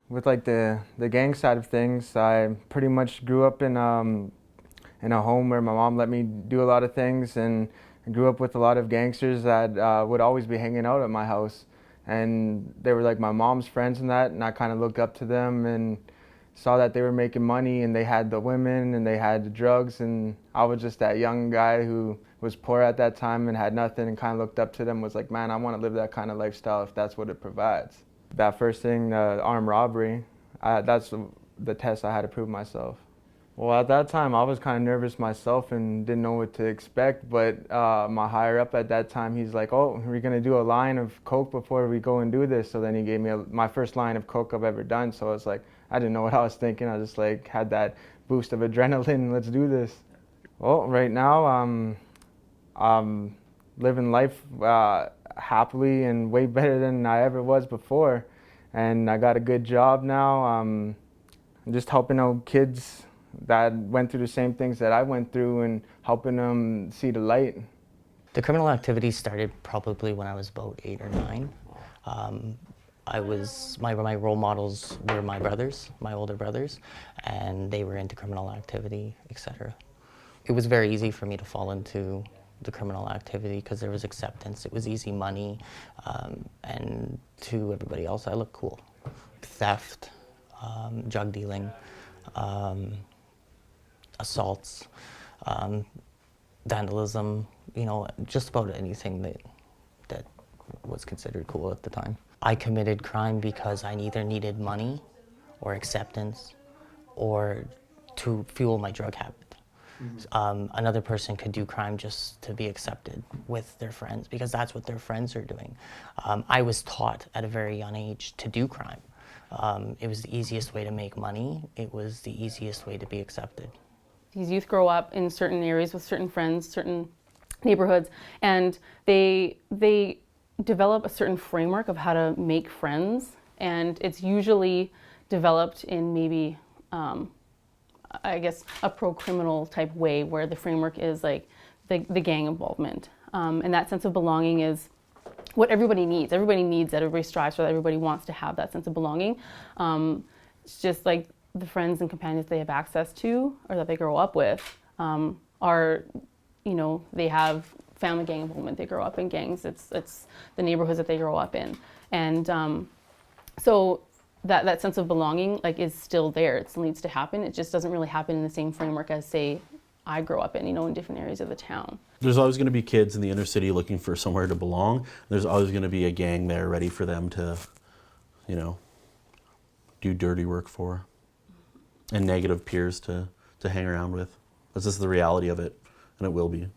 With like the gang side of things, I pretty much grew up in a home where my mom let me do a lot of things, and I grew up with a lot of gangsters that would always be hanging out at my house, and they were like my mom's friends and that, and I kind of looked up to them and saw that they were making money and they had the women and they had the drugs, and I was just that young guy who was poor at that time and had nothing and kind of looked up to them, was like, man, I want to live that kind of lifestyle if that's what it provides. That first thing, armed robbery, that's the test I had to prove myself. Well, at that time, I was kind of nervous myself and didn't know what to expect, but my higher up at that time, he's like, oh, we're going to do a line of coke before we go and do this. So then he gave me my first line of coke I've ever done. So I was like, I didn't know what I was thinking. I just like had that boost of adrenaline. Let's do this. Well, right now, I'm living life happily and way better than I ever was before. And I got a good job now. I'm just helping out kids that went through the same things that I went through and helping them see the light. The criminal activity started probably when I was about 8 or 9. My role models were my brothers, my older brothers, and they were into criminal activity, etc. It was very easy for me to fall into the criminal activity because there was acceptance. It was easy money, and to everybody else, I looked cool. Theft, drug dealing, assaults, vandalism, just about anything that was considered cool at the time. I committed crime because I either needed money or acceptance or to fuel my drug habit. Another person could do crime just to be accepted with their friends because that's what their friends are doing. I was taught at a very young age to do crime. It was the easiest way to make money. It was the easiest way to be accepted. These youth grow up in certain areas with certain friends, certain neighborhoods, and they develop a certain framework of how to make friends, and it's usually developed in maybe I guess a pro-criminal type way where the framework is like the gang involvement. And that sense of belonging is what everybody needs. Everybody needs that, everybody strives for that, everybody wants to have that sense of belonging. It's just like the friends and companions they have access to or that they grow up with are, they have family gang involvement, they grow up in gangs, it's the neighborhoods that they grow up in. And so that sense of belonging is still there. It still needs to happen. It just doesn't really happen in the same framework as, say, I grew up in different areas of the town. There's always going to be kids in the inner city looking for somewhere to belong. There's always going to be a gang there ready for them to, do dirty work for, and negative peers to hang around with. That's just the reality of it, and it will be.